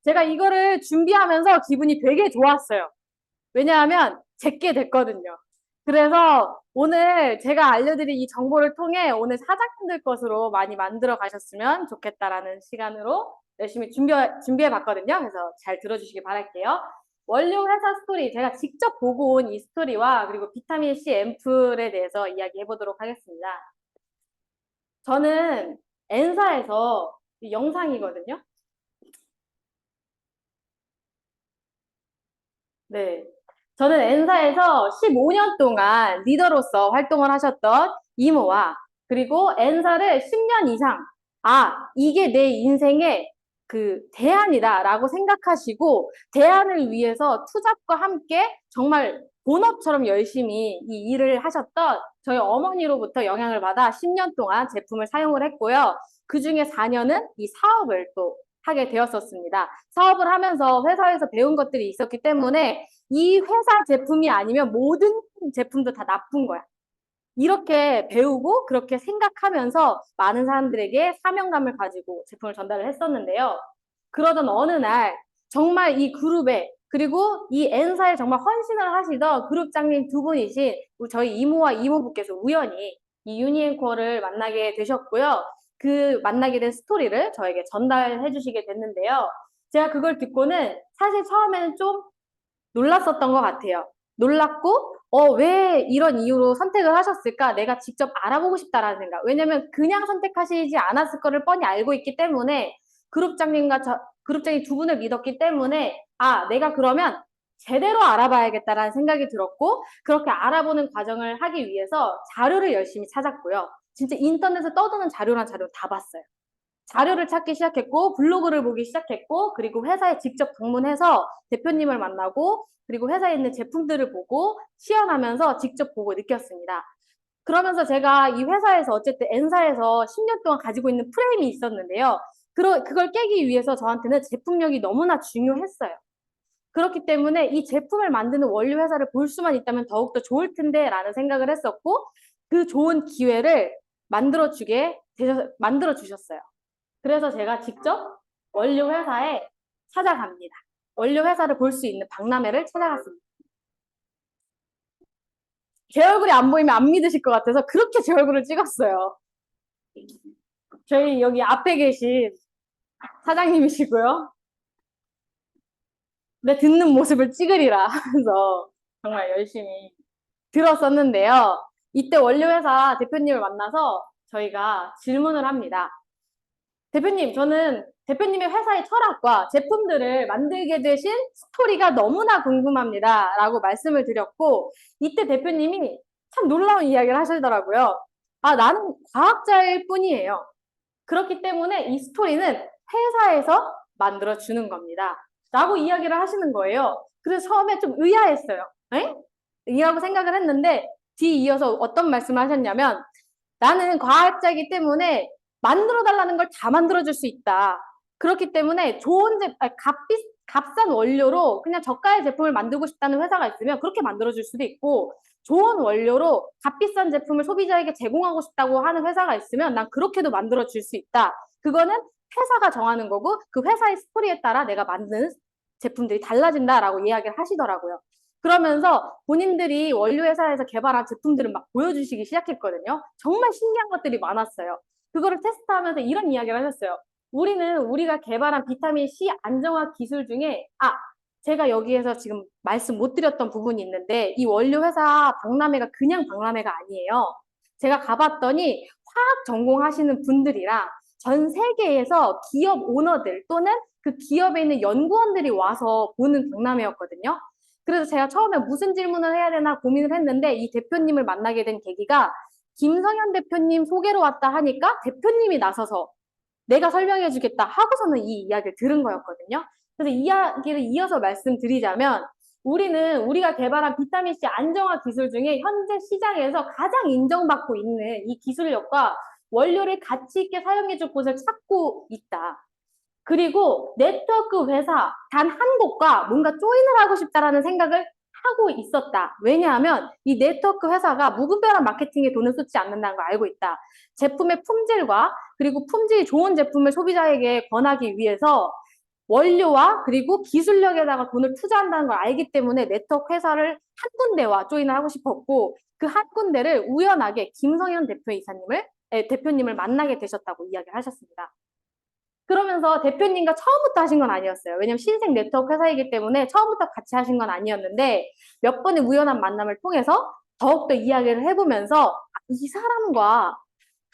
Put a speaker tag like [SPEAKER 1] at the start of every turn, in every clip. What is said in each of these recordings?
[SPEAKER 1] 제가 이거를 준비하면서 기분이 되게 좋았어요. 왜냐하면 제게 됐거든요. 그래서 오늘 제가 알려드린 이 정보를 통해 오늘 사장님들 것으로 많이 만들어 가셨으면 좋겠다라는 시간으로 열심히 준비해 봤거든요. 그래서 잘 들어주시기 바랄게요. 원료 회사 스토리, 제가 직접 보고 온 이 스토리와 그리고 비타민 C 앰플에 대해서 이야기해 보도록 하겠습니다. 저는 N사에서 영상이거든요. 네. 저는 N사에서 15년 동안 리더로서 활동을 하셨던 이모와 그리고 N사를 10년 이상, 이게 내 인생의 그 대안이다라고 생각하시고 대안을 위해서 투잡과 함께 정말 본업처럼 열심히 이 일을 하셨던 저희 어머니로부터 영향을 받아 10년 동안 제품을 사용을 했고요. 그 중에 4년은 이 사업을 또 하게 되었었습니다. 사업을 하면서 회사에서 배운 것들이 있었기 때문에 이 회사 제품이 아니면 모든 제품도 다 나쁜 거야. 이렇게 배우고 그렇게 생각하면서 많은 사람들에게 사명감을 가지고 제품을 전달을 했었는데요. 그러던 어느 날 정말 이 그룹에 그리고 이 N사에 정말 헌신을 하시던 그룹장님 두 분이신 저희 이모와 이모부께서 우연히 이 유니앤코어를 만나게 되셨고요. 그 만나게 된 스토리를 저에게 전달해 주시게 됐는데요. 제가 그걸 듣고는 사실 처음에는 좀 놀랐었던 것 같아요. 놀랐고, 왜 이런 이유로 선택을 하셨을까? 내가 직접 알아보고 싶다라는 생각. 왜냐면 그냥 선택하시지 않았을 거를 뻔히 알고 있기 때문에 그룹장님 두 분을 믿었기 때문에, 내가 그러면 제대로 알아봐야겠다라는 생각이 들었고, 그렇게 알아보는 과정을 하기 위해서 자료를 열심히 찾았고요. 진짜 인터넷에 떠도는 자료란 자료 다 봤어요. 자료를 찾기 시작했고 블로그를 보기 시작했고 그리고 회사에 직접 방문해서 대표님을 만나고 그리고 회사에 있는 제품들을 보고 시연하면서 직접 보고 느꼈습니다. 그러면서 제가 이 회사에서 어쨌든 N사에서 10년 동안 가지고 있는 프레임이 있었는데요. 그걸 깨기 위해서 저한테는 제품력이 너무나 중요했어요. 그렇기 때문에 이 제품을 만드는 원료 회사를 볼 수만 있다면 더욱더 좋을 텐데 라는 생각을 했었고 그 좋은 기회를 만들어 주셨어요. 그래서 제가 직접 원료 회사에 찾아갑니다. 원료 회사를 볼 수 있는 박람회를 찾아갔습니다. 제 얼굴이 안 보이면 안 믿으실 것 같아서 그렇게 제 얼굴을 찍었어요. 저희 여기 앞에 계신 사장님이시고요. 내 듣는 모습을 찍으리라 하면서 정말 열심히 들었었는데요. 이때 원료회사 대표님을 만나서 저희가 질문을 합니다. 대표님, 저는 대표님의 회사의 철학과 제품들을 만들게 되신 스토리가 너무나 궁금합니다. 라고 말씀을 드렸고, 이때 대표님이 참 놀라운 이야기를 하시더라고요. 나는 과학자일 뿐이에요. 그렇기 때문에 이 스토리는 회사에서 만들어주는 겁니다. 라고 이야기를 하시는 거예요. 그래서 처음에 좀 의아했어요. 에? 이라고 생각을 했는데, 뒤이어서 어떤 말씀을 하셨냐면, 나는 과학자이기 때문에 만들어달라는 걸 다 만들어줄 수 있다. 그렇기 때문에 값싼 원료로 그냥 저가의 제품을 만들고 싶다는 회사가 있으면 그렇게 만들어줄 수도 있고, 좋은 원료로 값비싼 제품을 소비자에게 제공하고 싶다고 하는 회사가 있으면 난 그렇게도 만들어줄 수 있다. 그거는 회사가 정하는 거고, 그 회사의 스토리에 따라 내가 만드는 제품들이 달라진다라고 이야기를 하시더라고요. 그러면서 본인들이 원료회사에서 개발한 제품들을 막 보여주시기 시작했거든요. 정말 신기한 것들이 많았어요. 그거를 테스트하면서 이런 이야기를 하셨어요. 우리가 개발한 비타민 C 안정화 기술 중에, 제가 여기에서 지금 말씀 못 드렸던 부분이 있는데, 이 원료회사 박람회가 그냥 박람회가 아니에요. 제가 가봤더니 화학 전공하시는 분들이랑 전 세계에서 기업 오너들 또는 그 기업에 있는 연구원들이 와서 보는 박람회였거든요. 그래서 제가 처음에 무슨 질문을 해야 되나 고민을 했는데 이 대표님을 만나게 된 계기가 김성현 대표님 소개로 왔다 하니까 대표님이 나서서 내가 설명해 주겠다 하고서는 이 이야기를 들은 거였거든요. 그래서 이 이야기를 이어서 말씀드리자면 우리가 개발한 비타민C 안정화 기술 중에 현재 시장에서 가장 인정받고 있는 이 기술력과 원료를 가치 있게 사용해 줄 곳을 찾고 있다. 그리고 네트워크 회사 단 한 곳과 뭔가 조인을 하고 싶다라는 생각을 하고 있었다. 왜냐하면 이 네트워크 회사가 무분별한 마케팅에 돈을 쏟지 않는다는 걸 알고 있다. 제품의 품질과 그리고 품질이 좋은 제품을 소비자에게 권하기 위해서 원료와 그리고 기술력에다가 돈을 투자한다는 걸 알기 때문에 네트워크 회사를 한 군데와 조인을 하고 싶었고 그 한 군데를 우연하게 김성현 대표님을 만나게 되셨다고 이야기를 하셨습니다. 그러면서 대표님과 처음부터 하신 건 아니었어요. 왜냐면 신생 네트워크 회사이기 때문에 처음부터 같이 하신 건 아니었는데 몇 번의 우연한 만남을 통해서 더욱더 이야기를 해보면서 이 사람과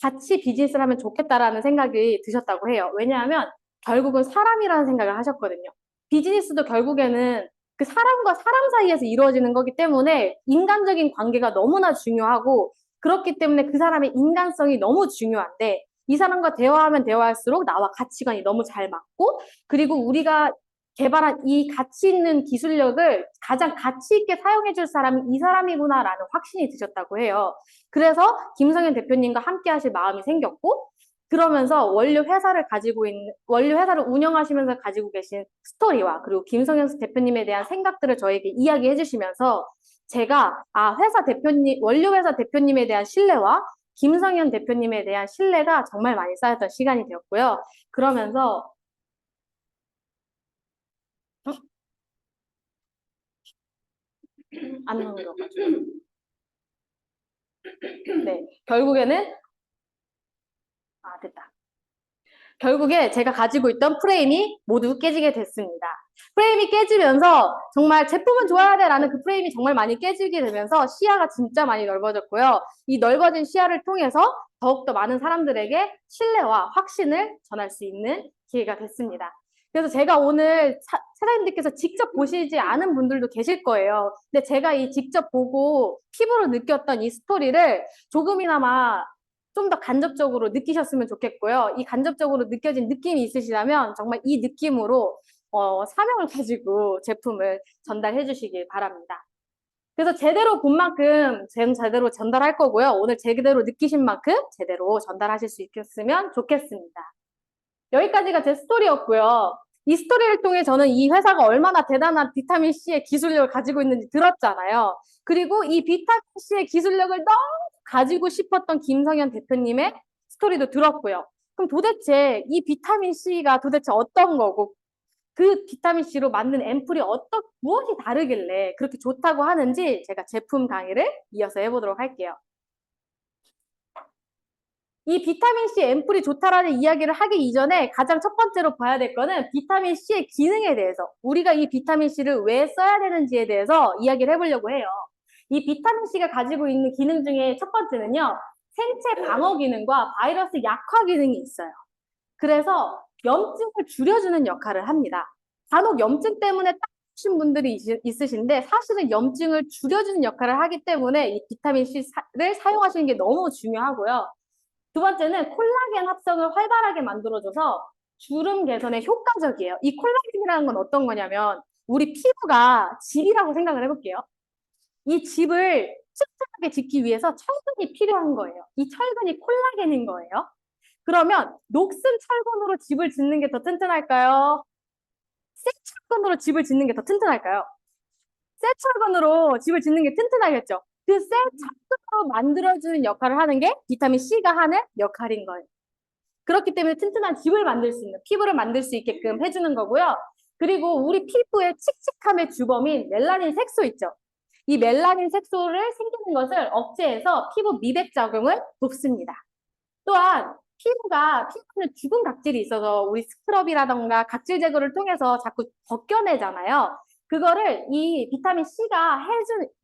[SPEAKER 1] 같이 비즈니스를 하면 좋겠다라는 생각이 드셨다고 해요. 왜냐하면 결국은 사람이라는 생각을 하셨거든요. 비즈니스도 결국에는 그 사람과 사람 사이에서 이루어지는 거기 때문에 인간적인 관계가 너무나 중요하고 그렇기 때문에 그 사람의 인간성이 너무 중요한데 이 사람과 대화하면 대화할수록 나와 가치관이 너무 잘 맞고 그리고 우리가 개발한 이 가치 있는 기술력을 가장 가치 있게 사용해 줄 사람이 이 사람이구나라는 확신이 드셨다고 해요. 그래서 김성현 대표님과 함께 하실 마음이 생겼고 그러면서 원료 회사를 운영하시면서 가지고 계신 스토리와 그리고 김성현 대표님에 대한 생각들을 저에게 이야기해 주시면서 제가 원료 회사 대표님에 대한 신뢰와 김성현 대표님에 대한 신뢰가 정말 많이 쌓였던 시간이 되었고요. 그러면서 안 넘어가가지고 네, 됐다. 결국에 제가 가지고 있던 프레임이 모두 깨지게 됐습니다. 프레임이 깨지면서 정말 제품은 좋아야 돼라는 그 프레임이 정말 많이 깨지게 되면서 시야가 진짜 많이 넓어졌고요. 이 넓어진 시야를 통해서 더욱더 많은 사람들에게 신뢰와 확신을 전할 수 있는 기회가 됐습니다. 그래서 제가 오늘 사장님들께서 직접 보시지 않은 분들도 계실 거예요. 근데 제가 이 직접 보고 피부로 느꼈던 이 스토리를 조금이나마 좀 더 간접적으로 느끼셨으면 좋겠고요. 이 간접적으로 느껴진 느낌이 있으시다면 정말 이 느낌으로 사명을 가지고 제품을 전달해 주시길 바랍니다. 그래서 제대로 본 만큼 제대로 전달할 거고요. 오늘 제대로 느끼신 만큼 제대로 전달하실 수 있겠으면 좋겠습니다. 여기까지가 제 스토리였고요. 이 스토리를 통해 저는 이 회사가 얼마나 대단한 비타민C의 기술력을 가지고 있는지 들었잖아요. 그리고 이 비타민C의 기술력을 너무 가지고 싶었던 김성현 대표님의 스토리도 들었고요. 그럼 도대체 이 비타민C가 도대체 어떤 거고 그 비타민C로 만든 앰플이 무엇이 다르길래 그렇게 좋다고 하는지 제가 제품 강의를 이어서 해보도록 할게요. 이 비타민C 앰플이 좋다라는 이야기를 하기 이전에 가장 첫 번째로 봐야 될 거는 비타민C의 기능에 대해서 우리가 이 비타민C를 왜 써야 되는지에 대해서 이야기를 해보려고 해요. 이 비타민C가 가지고 있는 기능 중에 첫 번째는요. 생체 방어 기능과 바이러스 약화 기능이 있어요. 그래서 염증을 줄여주는 역할을 합니다. 간혹 염증 때문에 따신 분들이 있으신데 사실은 염증을 줄여주는 역할을 하기 때문에 이 비타민C를 사용하시는 게 너무 중요하고요. 두 번째는 콜라겐 합성을 활발하게 만들어줘서 주름 개선에 효과적이에요. 이 콜라겐이라는 건 어떤 거냐면 우리 피부가 집이라고 생각을 해볼게요. 이 집을 튼튼하게 짓기 위해서 철근이 필요한 거예요. 이 철근이 콜라겐인 거예요. 그러면 녹슨 철근으로 집을 짓는 게 더 튼튼할까요? 새 철근으로 집을 짓는 게 더 튼튼할까요? 새 철근으로 집을 짓는 게 튼튼하겠죠. 그 새 철근으로 만들어주는 역할을 하는 게 비타민 C가 하는 역할인 거예요. 그렇기 때문에 튼튼한 집을 만들 수 있는, 피부를 만들 수 있게끔 해주는 거고요. 그리고 우리 피부의 칙칙함의 주범인 멜라닌 색소 있죠. 이 멜라닌 색소를 생기는 것을 억제해서 피부 미백 작용을 돕습니다. 또한 피부는 죽은 각질이 있어서 우리 스크럽이라던가 각질 제거를 통해서 자꾸 벗겨내잖아요. 그거를 이 비타민 C가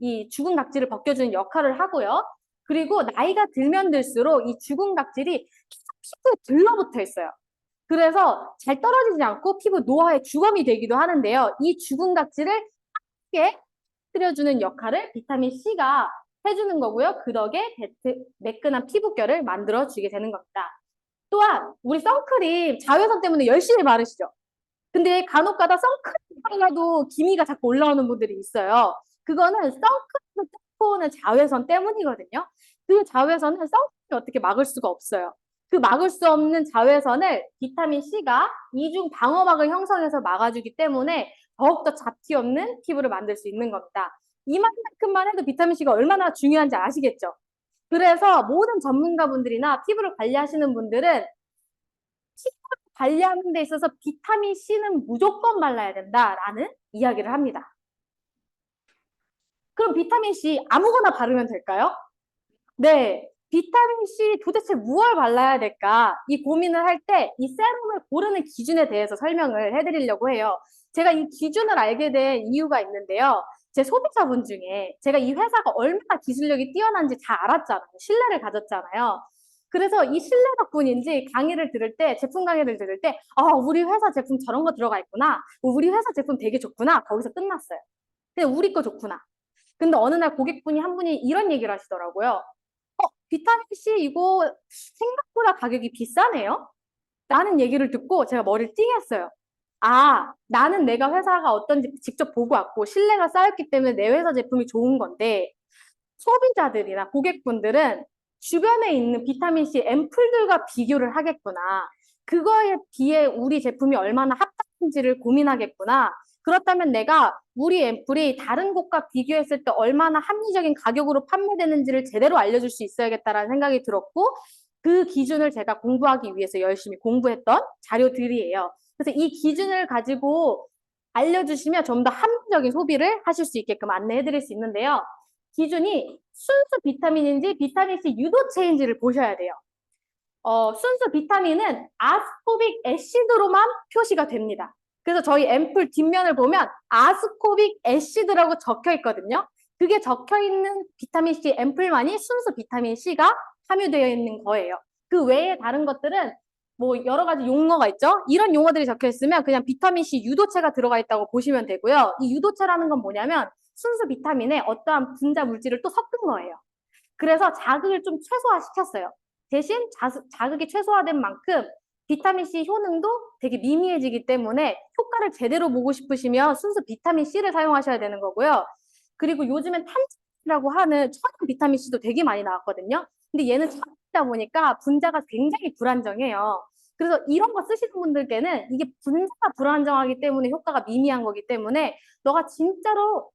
[SPEAKER 1] 이 죽은 각질을 벗겨주는 역할을 하고요. 그리고 나이가 들면 들수록 이 죽은 각질이 피부에 들러붙어 있어요. 그래서 잘 떨어지지 않고 피부 노화의 주범이 되기도 하는데요. 이 죽은 각질을 함께 떨어뜨려주는 역할을 비타민 C가 해주는 거고요. 그 덕에 매끈한 피부결을 만들어주게 되는 겁니다. 또한 우리 선크림 자외선 때문에 열심히 바르시죠. 근데 간혹 가다 선크림 발라도 기미가 자꾸 올라오는 분들이 있어요. 그거는 선크림을 뚫고 오는 자외선 때문이거든요. 그 자외선은 선크림이 어떻게 막을 수가 없어요. 그 막을 수 없는 자외선을 비타민 C가 이중 방어막을 형성해서 막아주기 때문에 더욱더 잡티 없는 피부를 만들 수 있는 겁니다. 이만큼만 해도 비타민 C가 얼마나 중요한지 아시겠죠? 그래서 모든 전문가분들이나 피부를 관리하시는 분들은 관리하는 데 있어서 비타민 C는 무조건 발라야 된다라는 이야기를 합니다. 그럼 비타민 C 아무거나 바르면 될까요? 네. 비타민 C 도대체 무엇을 발라야 될까? 이 고민을 할 때 이 세럼을 고르는 기준에 대해서 설명을 해드리려고 해요. 제가 이 기준을 알게 된 이유가 있는데요. 제 소비자분 중에 제가 이 회사가 얼마나 기술력이 뛰어난지 잘 알았잖아요. 신뢰를 가졌잖아요. 그래서 이 신뢰 덕분인지 강의를 들을 때, 제품 강의를 들을 때, 우리 회사 제품 저런 거 들어가 있구나. 우리 회사 제품 되게 좋구나. 거기서 끝났어요. 그냥 우리 거 좋구나. 근데 어느 날 고객분이 한 분이 이런 얘기를 하시더라고요. 비타민C 이거 생각보다 가격이 비싸네요? 라는 얘기를 듣고 제가 머리를 띵 했어요. 나는 내가 회사가 어떤지 직접 보고 왔고 신뢰가 쌓였기 때문에 내 회사 제품이 좋은 건데 소비자들이나 고객분들은 주변에 있는 비타민C 앰플들과 비교를 하겠구나. 그거에 비해 우리 제품이 얼마나 합당한지를 고민하겠구나. 그렇다면 내가 우리 앰플이 다른 곳과 비교했을 때 얼마나 합리적인 가격으로 판매되는지를 제대로 알려줄 수 있어야겠다라는 생각이 들었고 그 기준을 제가 공부하기 위해서 열심히 공부했던 자료들이에요. 그래서 이 기준을 가지고 알려주시면 좀 더 합리적인 소비를 하실 수 있게끔 안내해드릴 수 있는데요. 기준이 순수 비타민인지 비타민C 유도체인지를 보셔야 돼요. 순수 비타민은 아스코빅 애시드로만 표시가 됩니다. 그래서 저희 앰플 뒷면을 보면 아스코빅 애시드라고 적혀 있거든요. 그게 적혀 있는 비타민C 앰플만이 순수 비타민C가 함유되어 있는 거예요. 그 외에 다른 것들은 뭐 여러 가지 용어가 있죠. 이런 용어들이 적혀 있으면 그냥 비타민C 유도체가 들어가 있다고 보시면 되고요. 이 유도체라는 건 뭐냐면 순수 비타민에 어떠한 분자 물질을 또 섞은 거예요. 그래서 자극을 좀 최소화시켰어요. 대신 자극이 최소화된 만큼 비타민C 효능도 되게 미미해지기 때문에 효과를 제대로 보고 싶으시면 순수 비타민C를 사용하셔야 되는 거고요. 그리고 요즘엔 탄산이라고 하는 천연 비타민C도 되게 많이 나왔거든요. 근데 얘는 천연이다 보니까 분자가 굉장히 불안정해요. 그래서 이런 거 쓰시는 분들께는 이게 분자가 불안정하기 때문에 효과가 미미한 거기 때문에 너가 진짜로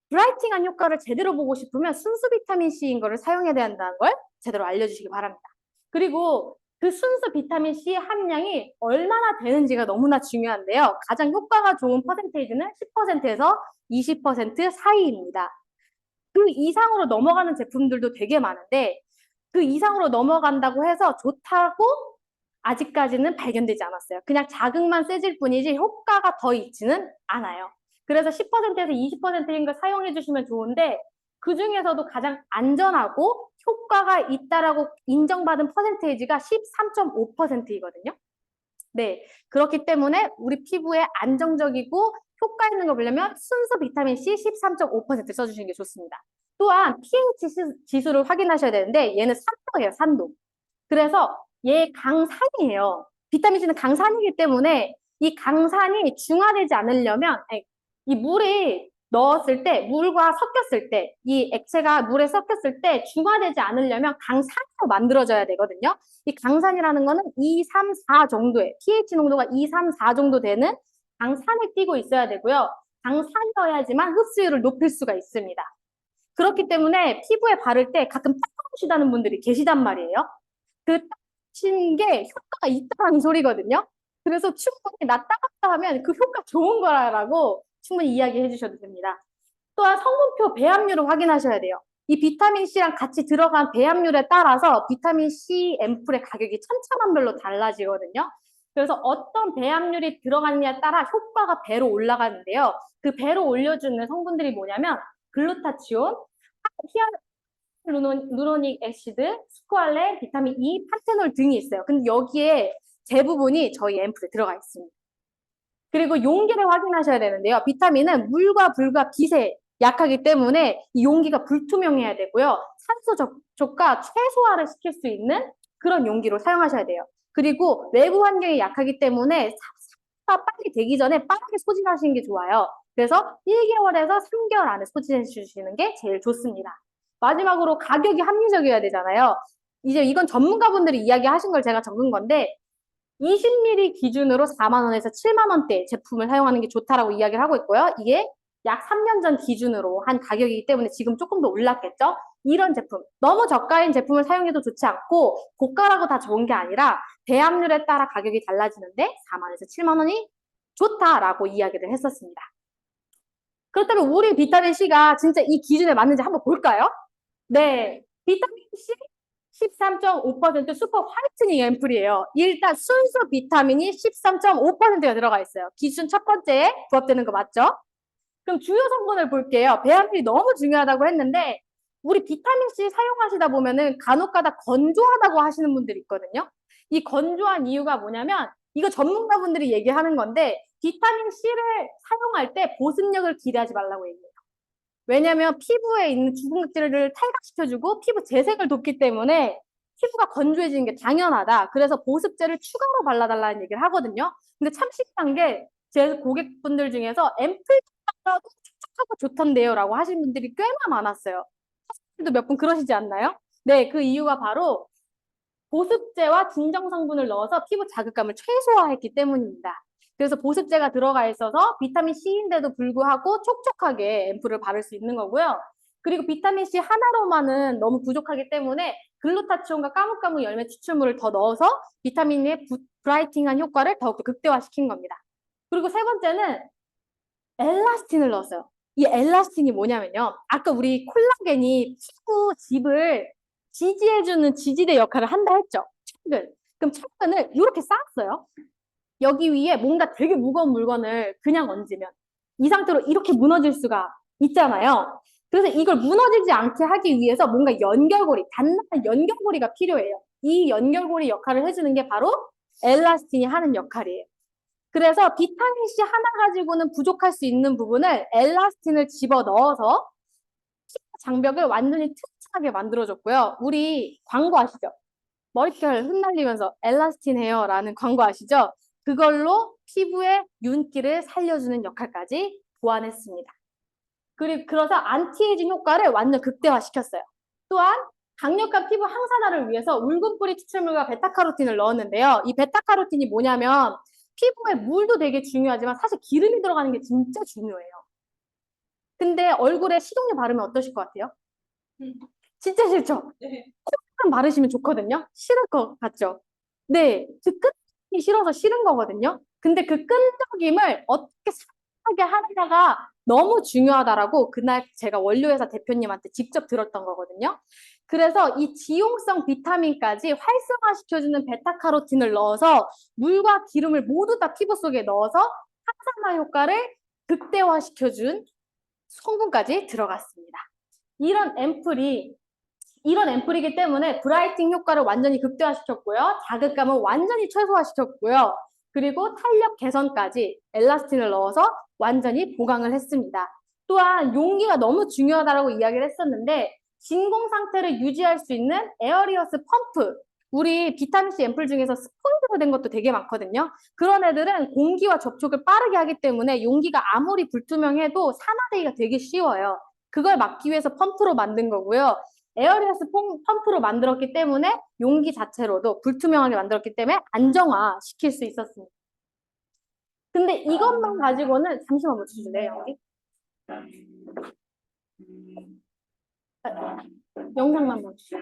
[SPEAKER 1] 브라이팅한 효과를 제대로 보고 싶으면 순수 비타민C인 거를 사용해야 된다는 걸 제대로 알려주시기 바랍니다. 그리고 그 순수 비타민C 함량이 얼마나 되는지가 너무나 중요한데요. 가장 효과가 좋은 퍼센테이지는 10%에서 20% 사이입니다. 그 이상으로 넘어가는 제품들도 되게 많은데 그 이상으로 넘어간다고 해서 좋다고 아직까지는 발견되지 않았어요. 그냥 자극만 세질 뿐이지 효과가 더 있지는 않아요. 그래서 10%에서 20%인 걸 사용해 주시면 좋은데 그 중에서도 가장 안전하고 효과가 있다라고 인정받은 퍼센테이지가 13.5%이거든요. 네, 그렇기 때문에 우리 피부에 안정적이고 효과 있는 거 보려면 순수 비타민C 13.5% 써주시는 게 좋습니다. 또한 pH 지수를 확인하셔야 되는데 얘는 산도예요, 산도. 그래서 얘 강산이에요. 비타민C는 강산이기 때문에 이 강산이 중화되지 않으려면 이 물에 넣었을 때, 물과 섞였을 때, 이 액체가 물에 섞였을 때 중화되지 않으려면 강산으로 만들어져야 되거든요. 이 강산이라는 거는 2, 3, 4 정도의 pH 농도가 2, 3, 4 정도 되는 강산에 띄고 있어야 되고요. 강산이어야지만 흡수율을 높일 수가 있습니다. 그렇기 때문에 피부에 바를 때 가끔 따가우시다는 분들이 계시단 말이에요. 그 따가우신 게 효과가 있다는 소리거든요. 그래서 충분히 나 따갑다 하면 그 효과 좋은 거라고 충분히 이야기해 주셔도 됩니다. 또한 성분표 배합률을 확인하셔야 돼요. 이 비타민C랑 같이 들어간 배합률에 따라서 비타민C 앰플의 가격이 천차만별로 달라지거든요. 그래서 어떤 배합률이 들어갔냐에 따라 효과가 배로 올라가는데요. 그 배로 올려주는 성분들이 뭐냐면 글루타치온, 히알루로닉 애시드, 스쿠알렌, 비타민 E, 판테놀 등이 있어요. 근데 여기에 대부분이 저희 앰플에 들어가 있습니다. 그리고 용기를 확인하셔야 되는데요. 비타민은 물과 불과 빛에 약하기 때문에 이 용기가 불투명해야 되고요. 산소 접촉과 최소화를 시킬 수 있는 그런 용기로 사용하셔야 돼요. 그리고 외부 환경이 약하기 때문에 삽사가 빨리 되기 전에 빠르게 소진하시는 게 좋아요. 그래서 1개월에서 3개월 안에 소진해 주시는 게 제일 좋습니다. 마지막으로 가격이 합리적이어야 되잖아요. 이제 이건 전문가분들이 이야기하신 걸 제가 적은 건데 20ml 기준으로 4만 원에서 7만 원대 제품을 사용하는 게 좋다라고 이야기를 하고 있고요. 이게 약 3년 전 기준으로 한 가격이기 때문에 지금 조금 더 올랐겠죠? 이런 제품, 너무 저가인 제품을 사용해도 좋지 않고 고가라고 다 좋은 게 아니라 배합률에 따라 가격이 달라지는데 4만에서 7만 원이 좋다라고 이야기를 했었습니다. 그렇다면 우리 비타민 C가 진짜 이 기준에 맞는지 한번 볼까요? 네, 비타민 C 13.5% 슈퍼 화이트닝 앰플이에요. 일단 순수 비타민이 13.5%가 들어가 있어요. 기준 첫 번째에 부합되는 거 맞죠? 그럼 주요 성분을 볼게요. 배합률이 너무 중요하다고 했는데 우리 비타민 C 사용하시다 보면은 간혹가다 건조하다고 하시는 분들이 있거든요. 이 건조한 이유가 뭐냐면 이거 전문가분들이 얘기하는 건데 비타민 C를 사용할 때 보습력을 기대하지 말라고 얘기해요. 왜냐면 피부에 있는 주근깨를 탈각시켜주고 피부 재생을 돕기 때문에 피부가 건조해지는 게 당연하다. 그래서 보습제를 추가로 발라달라는 얘기를 하거든요. 근데 참 신기한 게 제 고객분들 중에서 앰플보다도 촉촉하고 좋던데요 라고 하신 분들이 꽤나 많았어요. 도 몇 분 그러시지 않나요? 네, 그 이유가 바로 보습제와 진정 성분을 넣어서 피부 자극감을 최소화했기 때문입니다. 그래서 보습제가 들어가 있어서 비타민 C인데도 불구하고 촉촉하게 앰플을 바를 수 있는 거고요. 그리고 비타민 C 하나로만은 너무 부족하기 때문에 글루타치온과 까무까무 열매 추출물을 더 넣어서 비타민의 브라이팅한 효과를 더욱 극대화시킨 겁니다. 그리고 세 번째는 엘라스틴을 넣었어요. 이 엘라스틴이 뭐냐면요. 아까 우리 콜라겐이 피부 집을 지지해주는 지지대 역할을 한다 했죠. 철근. 그럼 철근을 이렇게 쌓았어요. 여기 위에 뭔가 되게 무거운 물건을 그냥 얹으면 이 상태로 이렇게 무너질 수가 있잖아요. 그래서 이걸 무너지지 않게 하기 위해서 뭔가 연결고리, 단단한 연결고리가 필요해요. 이 연결고리 역할을 해주는 게 바로 엘라스틴이 하는 역할이에요. 그래서 비타민 C 하나 가지고는 부족할 수 있는 부분을 엘라스틴을 집어 넣어서 장벽을 완전히 튼튼하게 만들어줬고요. 우리 광고 아시죠? 머릿결 흩날리면서 엘라스틴 헤어라는 광고 아시죠? 그걸로 피부의 윤기를 살려주는 역할까지 보완했습니다. 그리고 그래서 안티에이징 효과를 완전 극대화시켰어요. 또한 강력한 피부 항산화를 위해서 울금뿌리 추출물과 베타카로틴을 넣었는데요. 이 베타카로틴이 뭐냐면 피부에 물도 되게 중요하지만 사실 기름이 들어가는 게 진짜 중요해요. 근데 얼굴에 식용유 바르면 어떠실 것 같아요? 진짜 싫죠? 네. 콧만 바르시면 좋거든요. 싫을 것 같죠? 네, 그 끈적임이 싫어서 싫은 거거든요. 근데 그 끈적임을 어떻게 살하게 하느냐가 너무 중요하다라고 그날 제가 원료회사 대표님한테 직접 들었던 거거든요. 그래서 이 지용성 비타민까지 활성화시켜주는 베타카로틴을 넣어서 물과 기름을 모두 다 피부 속에 넣어서 항산화 효과를 극대화시켜준 성분까지 들어갔습니다. 이런 앰플이기 때문에 브라이팅 효과를 완전히 극대화시켰고요. 자극감을 완전히 최소화시켰고요. 그리고 탄력 개선까지 엘라스틴을 넣어서 완전히 보강을 했습니다. 또한 용기가 너무 중요하다고 이야기를 했었는데 진공 상태를 유지할 수 있는 에어리어스 펌프, 우리 비타민C 앰플 중에서 스폰지로 된 것도 되게 많거든요. 그런 애들은 공기와 접촉을 빠르게 하기 때문에 용기가 아무리 불투명해도 산화되기가 되게 쉬워요. 그걸 막기 위해서 펌프로 만든 거고요. 에어리어스 펌프로 만들었기 때문에 용기 자체로도 불투명하게 만들었기 때문에 안정화 시킬 수 있었습니다. 근데 이것만 가지고는 잠시만 멈춰주실래요, 여기? 영상만 멈춰주세요.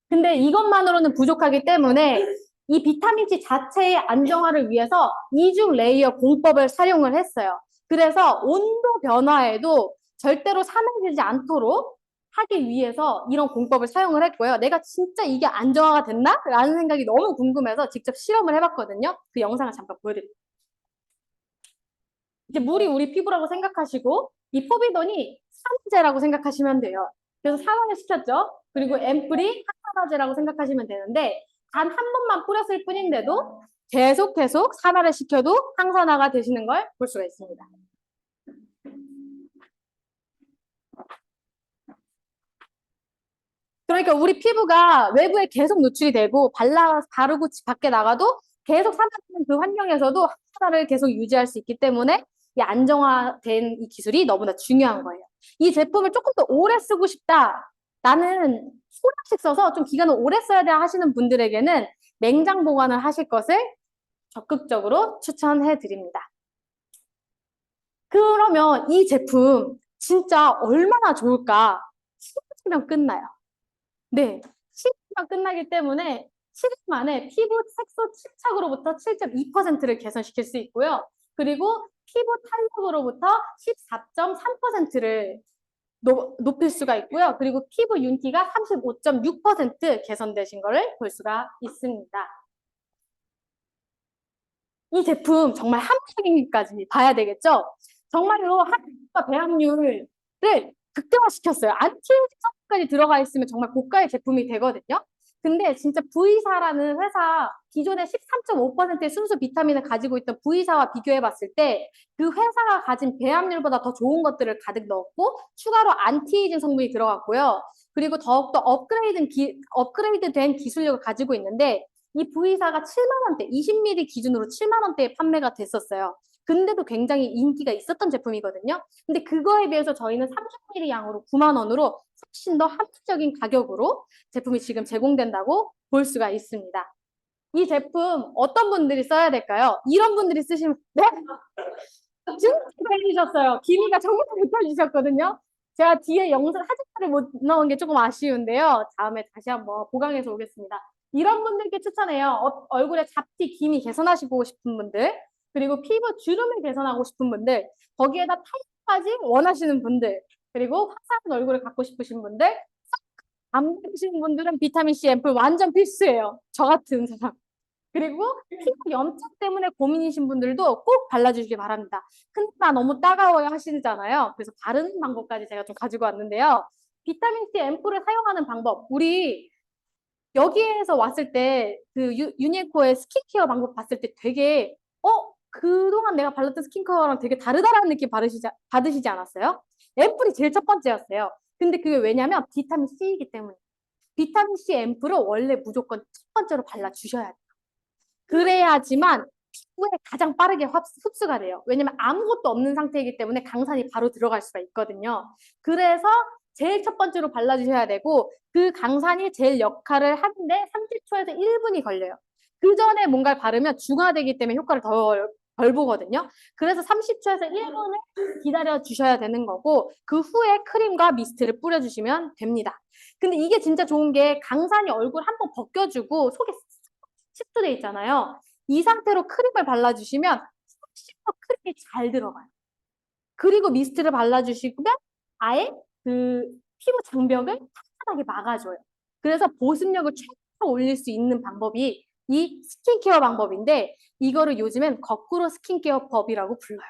[SPEAKER 1] 근데 이것만으로는 부족하기 때문에 이 비타민C 자체의 안정화를 위해서 이중 레이어 공법을 사용을 했어요. 그래서 온도 변화에도 절대로 산화되지 않도록 하기 위해서 이런 공법을 사용을 했고요. 내가 진짜 이게 안정화가 됐나? 라는 생각이 너무 궁금해서 직접 실험을 해봤거든요. 그 영상을 잠깐 보여드릴게요. 이제 물이 우리 피부라고 생각하시고 이 포비돈이 산화제라고 생각하시면 돼요. 그래서 산화를 시켰죠. 그리고 앰플이 항산화제라고 생각하시면 되는데 단 한 번만 뿌렸을 뿐인데도 계속 산화를 시켜도 항산화가 되시는 걸 볼 수가 있습니다. 그러니까 우리 피부가 외부에 계속 노출이 되고 바르고 밖에 나가도 계속 산화되는 그 환경에서도 항산화를 계속 유지할 수 있기 때문에 이 안정화된 이 기술이 너무나 중요한 거예요. 이 제품을 조금 더 오래 쓰고 싶다. 나는 소량씩 써서 좀 기간을 오래 써야 돼 하시는 분들에게는 냉장 보관을 하실 것을 적극적으로 추천해 드립니다. 그러면 이 제품 진짜 얼마나 좋을까? 7일이면 끝나요. 네, 7일이면 끝나기 때문에 7일 만에 피부 색소 침착으로부터 7.2%를 개선시킬 수 있고요. 그리고 피부 탄력으로부터 14.3%를 높일 수가 있고요. 그리고 피부 윤기가 35.6% 개선되신 것을 볼 수가 있습니다. 이 제품 정말 함량인까지 봐야 되겠죠? 정말로 함량과 배합률을 극대화시켰어요. 안티에이징 성분까지 들어가 있으면 정말 고가의 제품이 되거든요. 근데 진짜 V사라는 회사, 기존에 13.5%의 순수 비타민을 가지고 있던 V사와 비교해 봤을 때 그 회사가 가진 배합률보다 더 좋은 것들을 가득 넣었고 추가로 안티에이징 성분이 들어갔고요. 그리고 더욱더 업그레이드된 기술력을 가지고 있는데 이 V사가 7만 원대, 20ml 기준으로 7만 원대에 판매가 됐었어요. 근데도 굉장히 인기가 있었던 제품이거든요. 근데 그거에 비해서 저희는 30ml 양으로 9만 원으로 훨씬 더 합리적인 가격으로 제품이 지금 제공된다고 볼 수가 있습니다. 이 제품 어떤 분들이 써야 될까요? 이런 분들이 쓰시면 네? 진짜 잘해주셨어요. 기미가 정말 붙어주셨거든요. 제가 뒤에 영상 사진을 못 넣은 게 조금 아쉬운데요. 다음에 다시 한번 보강해서 오겠습니다. 이런 분들께 추천해요. 얼굴에 잡티, 기미 개선하시고 싶은 분들, 그리고 피부 주름을 개선하고 싶은 분들, 거기에다 탈색까지 원하시는 분들, 그리고 화사한 얼굴을 갖고 싶으신 분들, 안 바르시는 분들은 비타민C 앰플 완전 필수예요. 저 같은 사람. 그리고 피부 염증 때문에 고민이신 분들도 꼭 발라주시기 바랍니다. 근데 나 너무 따가워요 하시잖아요. 그래서 바르는 방법까지 제가 좀 가지고 왔는데요. 비타민C 앰플을 사용하는 방법. 우리 여기에서 왔을 때 그 유니에코의 스킨케어 방법 봤을 때 되게 그동안 내가 발랐던 스킨케어랑 되게 다르다라는 느낌 받으시지 않았어요? 앰플이 제일 첫 번째였어요. 근데 그게 왜냐면 비타민 C이기 때문에. 비타민 C 앰플을 원래 무조건 첫 번째로 발라주셔야 돼요. 그래야지만 피부에 가장 빠르게 흡수가 돼요. 왜냐면 아무것도 없는 상태이기 때문에 강산이 바로 들어갈 수가 있거든요. 그래서 제일 첫 번째로 발라주셔야 되고 그 강산이 제일 역할을 하는데 30초에서 1분이 걸려요. 그 전에 뭔가를 바르면 중화되기 때문에 효과를 덜 보거든요. 그래서 30초에서 1분을 기다려 주셔야 되는 거고 그 후에 크림과 미스트를 뿌려주시면 됩니다. 근데 이게 진짜 좋은 게 강산이 얼굴 한번 벗겨주고 속에 습도돼 있잖아요. 이 상태로 크림을 발라주시면 훨씬 더 크림이 잘 들어가요. 그리고 미스트를 발라주시면 아예 그 피부 장벽을 탄탄하게 막아줘요. 그래서 보습력을 최대로 올릴 수 있는 방법이 이 스킨케어 방법인데 이거를 요즘엔 거꾸로 스킨케어 법이라고 불러요.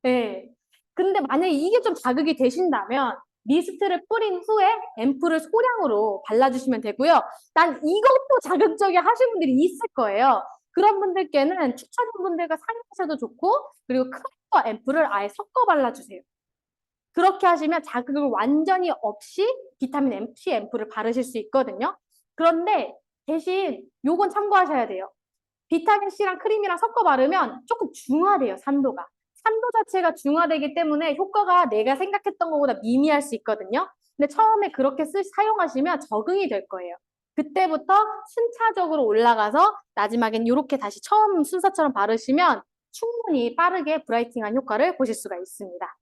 [SPEAKER 1] 네. 근데 만약에 이게 좀 자극이 되신다면 미스트를 뿌린 후에 앰플을 소량으로 발라주시면 되고요. 난 이것도 자극적이 하신 분들이 있을 거예요. 그런 분들께는 추천인분들과 상의하셔도 좋고 그리고 크림과 앰플을 아예 섞어 발라주세요. 그렇게 하시면 자극을 완전히 없이 비타민 C 앰플을 바르실 수 있거든요. 그런데 대신 요건 참고하셔야 돼요. 비타민 C랑 크림이랑 섞어 바르면 조금 중화돼요, 산도가. 산도 자체가 중화되기 때문에 효과가 내가 생각했던 것보다 미미할 수 있거든요. 근데 처음에 그렇게 사용하시면 적응이 될 거예요. 그때부터 순차적으로 올라가서 마지막엔 이렇게 다시 처음 순서처럼 바르시면 충분히 빠르게 브라이팅한 효과를 보실 수가 있습니다.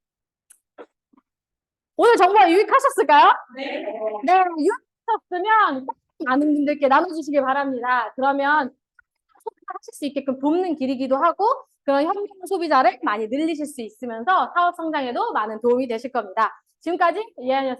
[SPEAKER 1] 오늘 정말 유익하셨을까요? 네. 네, 유익하셨으면 꼭 많은 분들께 나눠주시기 바랍니다. 그러면 하실 수 있게끔 돕는 길이기도 하고 그런 현명 소비자를 많이 늘리실 수 있으면서 사업 성장에도 많은 도움이 되실 겁니다. 지금까지 이하연이었습니다.